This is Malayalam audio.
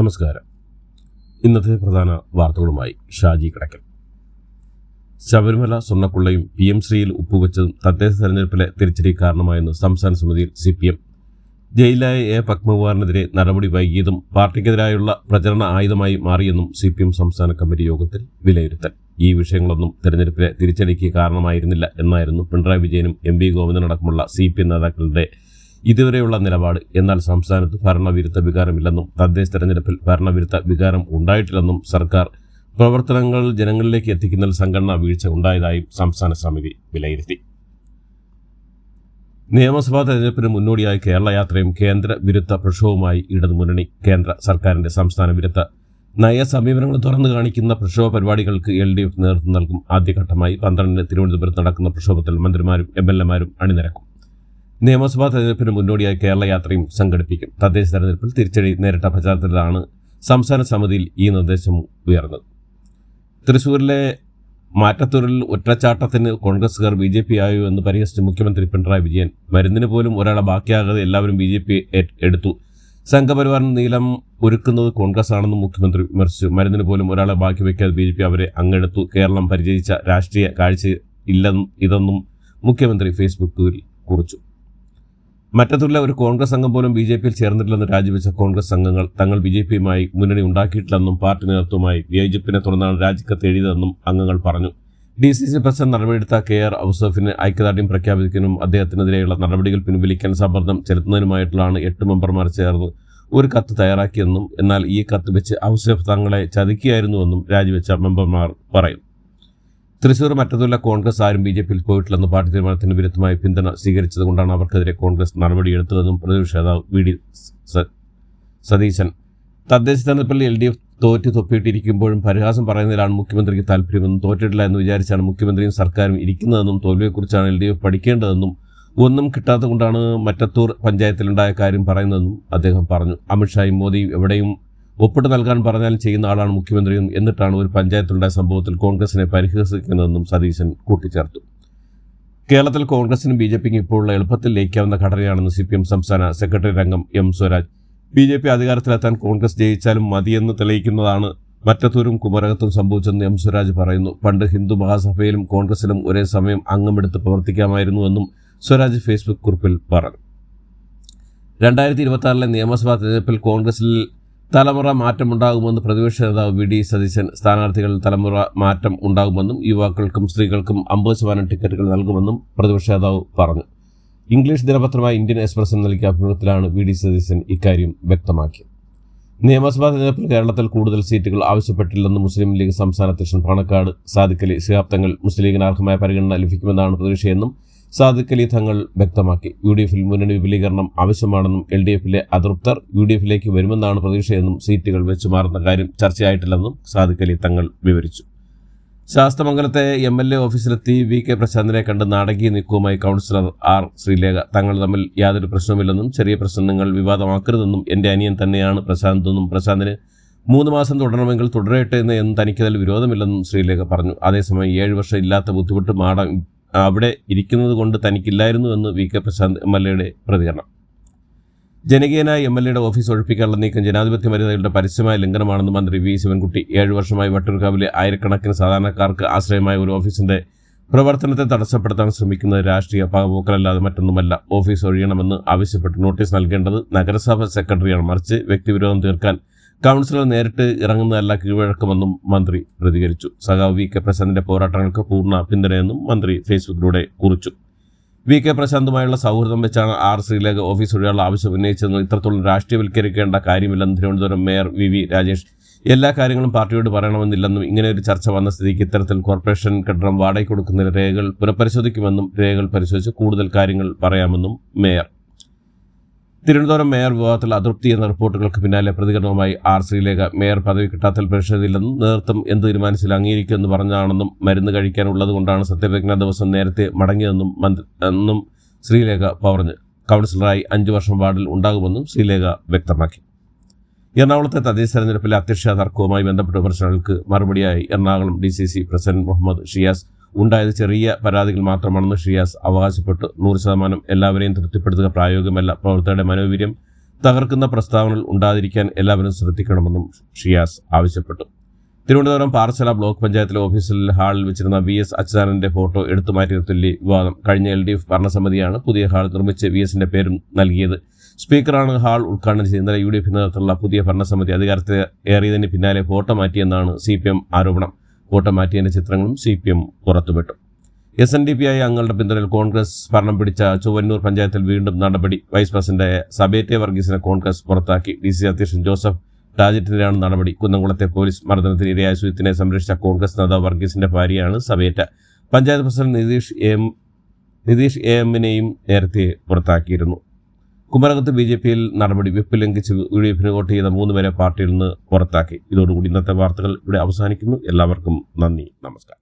നമസ്കാരം. ഇന്നത്തെ പ്രധാന വാർത്തകളുമായി ഷാജി കിടക്കൽ. ശബരിമല സ്വർണ്ണക്കൊള്ളയും PM ശ്രീയിൽ ഒപ്പുവെച്ചതും തദ്ദേശ തെരഞ്ഞെടുപ്പിലെ തിരിച്ചടി കാരണമായെന്ന് സംസ്ഥാന സമിതിയിൽ CPM. ജയിലായ A. പത്മകുമാറിനെതിരെ നടപടി വൈകിയതും പാർട്ടിക്കെതിരായുള്ള പ്രചരണ ആയുധമായി മാറിയെന്നും CPM സംസ്ഥാന കമ്മിറ്റി യോഗത്തിൽ വിലയിരുത്തൽ. ഈ വിഷയങ്ങളൊന്നും തെരഞ്ഞെടുപ്പിലെ തിരിച്ചടിക്ക് കാരണമായിരുന്നില്ല എന്നായിരുന്നു പിണറായി വിജയനും MV ഗോവിന്ദനടക്കമുള്ള CPM നേതാക്കളുടെ ഇതുവരെയുള്ള നിലപാട്. എന്നാൽ സംസ്ഥാനത്ത് ഭരണവിരുദ്ധ വികാരമില്ലെന്നും തദ്ദേശ തെരഞ്ഞെടുപ്പിൽ ഭരണവിരുദ്ധ വികാരം ഉണ്ടായിട്ടില്ലെന്നും സർക്കാർ പ്രവർത്തനങ്ങൾ ജനങ്ങളിലേക്ക് എത്തിക്കുന്നതിൽ സംഘടനാ വീഴ്ച ഉണ്ടായതായും സംസ്ഥാന സമിതി വിലയിരുത്തി. നിയമസഭാ തെരഞ്ഞെടുപ്പിന് മുന്നോടിയായി കേരള യാത്രയും കേന്ദ്ര വിരുദ്ധ പ്രക്ഷോഭവുമായി ഇടതുമുന്നണി. കേന്ദ്ര സർക്കാരിന്റെ സംസ്ഥാന വിരുദ്ധ നയ സമീപനങ്ങൾ തുറന്നു കാണിക്കുന്ന പ്രക്ഷോഭ പരിപാടികൾക്ക് LDF നേതൃത്വം നൽകും. ആദ്യഘട്ടമായി 12-ന് തിരുവനന്തപുരത്ത് നടക്കുന്ന പ്രക്ഷോഭത്തിൽ മന്ത്രിമാരും MLA-മാരും അണിനിരക്കും. നിയമസഭാ തെരഞ്ഞെടുപ്പിന് മുന്നോടിയായി കേരള യാത്രയും സംഘടിപ്പിക്കും. തദ്ദേശ തെരഞ്ഞെടുപ്പിൽ തിരിച്ചടി നേരിട്ട പശ്ചാത്തലത്തിലാണ് സംസ്ഥാന സമിതിയിൽ ഈ നിർദ്ദേശം ഉയർന്നത്. തൃശൂരിലെ മാറ്റത്തൂരിൽ ഒറ്റച്ചാട്ടത്തിന് കോൺഗ്രസുകാർ BJP ആയോ എന്ന് പരിഹസിച്ച് മുഖ്യമന്ത്രി പിണറായി വിജയൻ. മരുന്നിന് പോലും ഒരാളെ ബാക്കിയാകാതെ എല്ലാവരും BJP എടുത്തു. സംഘപരിവാറിന് നീലം ഒരുക്കുന്നത് കോൺഗ്രസ് ആണെന്നും മുഖ്യമന്ത്രി വിമർശിച്ചു. മരുന്നിന് പോലും ഒരാളെ ബാക്കി വയ്ക്കാതെ BJP അവരെ അങ്ങെടുത്തു. കേരളം പരിചയിച്ച രാഷ്ട്രീയ കാഴ്ച ഇതെന്നും മുഖ്യമന്ത്രി ഫേസ്ബുക്കിൽ കുറിച്ചു. മറ്റത്തൂരിലെ ഒരു കോൺഗ്രസ് അംഗം പോലും BJPയിൽ ചേർന്നിട്ടില്ലെന്ന് രാജിവെച്ച കോൺഗ്രസ് അംഗങ്ങൾ തങ്ങൾ BJPയുമായി മുന്നണി ഉണ്ടാക്കിയിട്ടില്ലെന്നും പാർട്ടി നേതൃത്വവുമായി വിയോജിപ്പിനെ തുടർന്നാണ് രാജിക്കത്ത് എഴുതിയതെന്നും അംഗങ്ങൾ പറഞ്ഞു. DCC പ്രസിഡന്റ് നടപടിയെടുത്ത KR ഔസഫിന് ഐക്യദാർഢ്യം പ്രഖ്യാപിക്കുന്നതിനും അദ്ദേഹത്തിനെതിരെയുള്ള നടപടികൾ പിൻവലിക്കാൻ സമ്മർദ്ദം ചെലുത്തുന്നതിനുമായിട്ടുള്ളതാണ് 8 മെമ്പർമാർ ചേർന്ന് ഒരു കത്ത് തയ്യാറാക്കിയെന്നും എന്നാൽ ഈ കത്ത് വെച്ച് ഔസഫ് തങ്ങളെ ചതിക്കുകയായിരുന്നുവെന്നും രാജിവെച്ച മെമ്പർമാർ പറയും. തൃശൂർ മറ്റത്തൂരിലെ കോൺഗ്രസ് ആരും BJPയിൽ പോയിട്ടില്ലെന്ന് പാർട്ടി തീരുമാനത്തിന് വിരുദ്ധമായി പിന്തുണ സ്വീകരിച്ചതുകൊണ്ടാണ് അവർക്കെതിരെ കോൺഗ്രസ് നടപടിയെടുത്തതെന്നും പ്രതിപക്ഷ നേതാവ് VD സതീശൻ. തദ്ദേശ തെരഞ്ഞെടുപ്പിൽ LDF തോറ്റ് തൊപ്പിയിട്ടിരിക്കുമ്പോഴും പരിഹാസം പറയുന്നതിലാണ് മുഖ്യമന്ത്രിക്ക് താല്പര്യമെന്നും തോറ്റിട്ടില്ല എന്ന് വിചാരിച്ചാണ് മുഖ്യമന്ത്രിയും സർക്കാരും ഇരിക്കുന്നതെന്നും തോൽവിയെക്കുറിച്ചാണ് LDF പഠിക്കേണ്ടതെന്നും ഒന്നും കിട്ടാത്തതുകൊണ്ടാണ് മറ്റത്തൂർ പഞ്ചായത്തിലുണ്ടായ കാര്യം പറയുന്നതെന്നും അദ്ദേഹം പറഞ്ഞു. അമിത്ഷായും മോദിയും എവിടെയും ഒപ്പിട്ട് നൽകാൻ പറഞ്ഞാൽ ചെയ്യുന്ന ആളാണ് മുഖ്യമന്ത്രിയും. എന്നിട്ടാണ് ഒരു പഞ്ചായത്തിലുണ്ടായ സംഭവത്തിൽ കോൺഗ്രസിനെ പരിഹസിക്കുന്നതെന്നും സതീശൻ കൂട്ടിച്ചേർത്തു. കേരളത്തിൽ കോൺഗ്രസിനും BJPക്കും ഇപ്പോഴുള്ള എളുപ്പത്തിൽ ലയിക്കാവുന്ന ഘടനയാണെന്ന് CPM സംസ്ഥാന സെക്രട്ടറി അംഗം M. സ്വരാജ്. BJP അധികാരത്തിലെത്താൻ കോൺഗ്രസ് ജയിച്ചാലും മതിയെന്ന് തെളിയിക്കുന്നതാണ് മറ്റത്തൂരും കുമരകത്തും സംഭവിച്ചെന്ന് M. സ്വരാജ് പറയുന്നു. പണ്ട് ഹിന്ദു മഹാസഭയിലും കോൺഗ്രസിലും ഒരേ സമയം അംഗമെടുത്ത് പ്രവർത്തിക്കാമായിരുന്നുവെന്നും സ്വരാജ് ഫേസ്ബുക്ക് കുറിപ്പിൽ പറഞ്ഞു. 2026 നിയമസഭാ തെരഞ്ഞെടുപ്പിൽ കോൺഗ്രസിൽ തലമുറ മാറ്റമുണ്ടാകുമെന്ന് പ്രതിപക്ഷ നേതാവ് VD സതീശൻ. സ്ഥാനാർത്ഥികളിൽ തലമുറ മാറ്റം ഉണ്ടാകുമെന്നും യുവാക്കൾക്കും സ്ത്രീകൾക്കും 50% ടിക്കറ്റുകൾ നൽകുമെന്നും പ്രതിപക്ഷ നേതാവ് പറഞ്ഞു. ഇംഗ്ലീഷ് ദിനപത്രമായ ഇന്ത്യൻ എക്സ്പ്രസിന് നൽകിയ അഭിമുഖത്തിലാണ് VD സതീശൻ ഇക്കാര്യം വ്യക്തമാക്കിയത്. നിയമസഭാ തെരഞ്ഞെടുപ്പിൽ കേരളത്തിൽ കൂടുതൽ സീറ്റുകൾ ആവശ്യപ്പെട്ടില്ലെന്ന് മുസ്ലിം ലീഗ് സംസ്ഥാന അധ്യക്ഷൻ പാണക്കാട് സാദിഖ് അലി ശിഹാബ് തങ്ങൾ. മുസ്ലിം ലീഗിന് അർഹമായ പരിഗണന ലഭിക്കുമെന്നാണ് പ്രതീക്ഷയെന്നും സാദിഖ് അലി തങ്ങൾ വ്യക്തമാക്കി. UDFൽ മുന്നണി വിപുലീകരണം ആവശ്യമാണെന്നും LDFിലെ അതൃപ്തർ UDFിലേക്ക് വരുമെന്നാണ് പ്രതീക്ഷയെന്നും സീറ്റുകൾ വെച്ചുമാറുന്ന കാര്യം ചർച്ചയായിട്ടില്ലെന്നും സാദിഖ് അലി തങ്ങൾ വിവരിച്ചു. ശാസ്തമംഗലത്തെ MLA ഓഫീസിലെത്തി VK പ്രശാന്തിനെ കണ്ട് നാടകീയ നീക്കവുമായി കൗൺസിലർ R. ശ്രീലേഖ. തങ്ങൾ തമ്മിൽ യാതൊരു പ്രശ്നവുമില്ലെന്നും ചെറിയ പ്രശ്നങ്ങൾ വിവാദമാക്കരുതെന്നും എൻ്റെ അനിയൻ തന്നെയാണ് പ്രശാന്തെന്നും പ്രശാന്തിന് 3 മാസം തുടരണമെങ്കിൽ തുടരട്ടെ എന്ന് തനിക്കതിൽ വിരോധമില്ലെന്നും ശ്രീലേഖ പറഞ്ഞു. അതേസമയം 7 വർഷം ഇല്ലാത്ത ബുദ്ധിമുട്ട് മാഡം അവിടെ ഇരിക്കുന്നത് കൊണ്ട് തനിക്കില്ലായിരുന്നുവെന്ന് VK പ്രശാന്ത് MLAയുടെ പ്രതികരണം. ജനകീയനായ MLAയുടെ ഓഫീസ് ഒഴിപ്പിക്കാനുള്ള നീക്കം ജനാധിപത്യ മര്യാദകളുടെ പരസ്യമായ ലംഘനമാണെന്ന് മന്ത്രി V. ശിവൻകുട്ടി. 7 വർഷമായി വട്ടിയൂർക്കാവിലെ ആയിരക്കണക്കിന് സാധാരണക്കാർക്ക് ആശ്രയമായ ഒരു ഓഫീസിന്റെ പ്രവർത്തനത്തെ തടസ്സപ്പെടുത്താൻ ശ്രമിക്കുന്നത് രാഷ്ട്രീയ പകപോക്കലല്ലാതെ മറ്റൊന്നുമല്ല. ഓഫീസ് ഒഴിയണമെന്ന് ആവശ്യപ്പെട്ട് നോട്ടീസ് നൽകേണ്ടത് നഗരസഭ സെക്രട്ടറിയാണ്, മറിച്ച് വ്യക്തിവിരോധം തീർക്കാൻ കൗൺസിലർ നേരിട്ട് ഇറങ്ങുന്നതല്ല കീഴ്വഴക്കമെന്നും മന്ത്രി പ്രതികരിച്ചു. സഖാവ് VK പ്രശാന്തിന്റെ പോരാട്ടങ്ങൾക്ക് പൂർണ്ണ പിന്തുണയെന്നും മന്ത്രി ഫേസ്ബുക്കിലൂടെ കുറിച്ചു. VK പ്രശാന്തുമായുള്ള സൗഹൃദം വെച്ചാണ് R. ശ്രീലേഖ ഓഫീസ് ഒഴിയാനുള്ള ആവശ്യം ഉന്നയിച്ചതെന്നും ഇത്രത്തോളം രാഷ്ട്രീയവൽക്കരിക്കേണ്ട കാര്യമില്ലെന്നും തിരുവനന്തപുരം മേയർ VV രാജേഷ് എല്ലാ കാര്യങ്ങളും പാർട്ടിയോട് പറയണമെന്നില്ലെന്നും ഇങ്ങനെ ഒരു ചർച്ച വന്ന സ്ഥിതിക്ക് ഇത്തരത്തിൽ കോർപ്പറേഷൻ കെട്ടിടം വാടകയ്ക്ക് കൊടുക്കുന്നതിന് രേഖകൾ പുനഃപരിശോധിക്കുമെന്നും രേഖകൾ പരിശോധിച്ച് കൂടുതൽ കാര്യങ്ങൾ പറയാമെന്നും മേയർ. തിരുവനന്തപുരം മേയർ വിവാദത്തിൽ അതൃപ്തി എന്ന റിപ്പോർട്ടുകൾക്ക് പിന്നാലെ പ്രതികരണവുമായി R. ശ്രീലേഖ. മേയർ പദവി കിട്ടാത്തതിൽ പ്രതിഷേധമില്ലെന്നും നേതൃത്വം എന്ത് തീരുമാനിച്ചാലും അംഗീകരിക്കുമെന്ന് പറഞ്ഞാണെന്നും മരുന്ന് കഴിക്കാനുള്ളത് കൊണ്ടാണ് സത്യപ്രതിജ്ഞാ ദിവസം നേരത്തെ മടങ്ങിയതെന്നും ശ്രീലേഖ പറഞ്ഞു. കൗൺസിലറായി 5 വർഷം വാർഡിൽ ഉണ്ടാകുമെന്നും ശ്രീലേഖ വ്യക്തമാക്കി. എറണാകുളത്തെ തദ്ദേശ തെരഞ്ഞെടുപ്പിലെ അധ്യക്ഷ തർക്കവുമായി ബന്ധപ്പെട്ട വിമർശനങ്ങൾക്ക് മറുപടിയായി എറണാകുളം DCC പ്രസിഡന്റ് മുഹമ്മദ് ഷിയാസ് ഉണ്ടായത് ചെറിയ പരാതികൾ മാത്രമാണെന്ന് ഷിയാസ് അവകാശപ്പെട്ടു. 100% എല്ലാവരെയും തൃപ്തിപ്പെടുത്തുക പ്രായോഗികമല്ല. പ്രവർത്തകരുടെ മനോവീര്യം തകർക്കുന്ന പ്രസ്താവനകൾ ഉണ്ടാതിരിക്കാൻ എല്ലാവരും ശ്രദ്ധിക്കണമെന്നും ഷിയാസ് ആവശ്യപ്പെട്ടു. തിരുവനന്തപുരം പാറശാല ബ്ലോക്ക് പഞ്ചായത്തിലെ ഓഫീസിൽ ഹാളിൽ വെച്ചിരുന്ന VS അച്യുതാനന്ദന്റെ ഫോട്ടോ എടുത്തുമാറ്റിയതിൽ വിവാദം. കഴിഞ്ഞ LDF ഭരണസമിതിയാണ് പുതിയ ഹാൾ നിർമ്മിച്ച് VSന്റെ പേരും നൽകിയത്. സ്പീക്കറാണ് ഹാൾ ഉദ്ഘാടനം ചെയ്യുന്നത്. UDF നേതൃത്വത്തിലുള്ള പുതിയ ഭരണസമിതി അധികാരത്തിൽ ഏറിയതിന് പിന്നാലെ ഫോട്ടോ മാറ്റിയെന്നാണ് CPM ആരോപണം. ഫോട്ടോ മാറ്റിയതിന്റെ ചിത്രങ്ങളും CPM പുറത്തുവിട്ടു. SNDP അംഗങ്ങളുടെ പിന്തുണയിൽ കോൺഗ്രസ് ഭരണം പിടിച്ച ചൊവ്വന്നൂർ പഞ്ചായത്തിൽ വീണ്ടും നടപടി. വൈസ് പ്രസിഡന്റ് സബേറ്റെ വർഗീസിനെ കോൺഗ്രസ് പുറത്താക്കി. DC അധ്യക്ഷൻ ജോസഫ് ടാജറ്റിനെതിരെയാണ് നടപടി. കുന്നംകുളത്തെ പോലീസ് മർദ്ദനത്തിന് ഇരയായ സുജിത്തിനെ സംരക്ഷിച്ച കോൺഗ്രസ് നേതാവ് വർഗീസിന്റെ ഭാര്യയാണ് സബേറ്റ. പഞ്ചായത്ത് പ്രസിഡന്റ് നിതീഷ് AM-നെയും നേരത്തെ പുറത്താക്കിയിരുന്നു. കുമരകത്ത് BJP-യിൽ നടപടി. വിപ്പ് ലംഘിച്ച് UDF-ന് വോട്ട് ചെയ്ത 3 പേരെ പാർട്ടിയിൽ നിന്ന് പുറത്താക്കി. ഇതോടുകൂടി ഇന്നത്തെ വാർത്തകൾ ഇവിടെ അവസാനിക്കുന്നു. എല്ലാവർക്കും നന്ദി, നമസ്കാരം.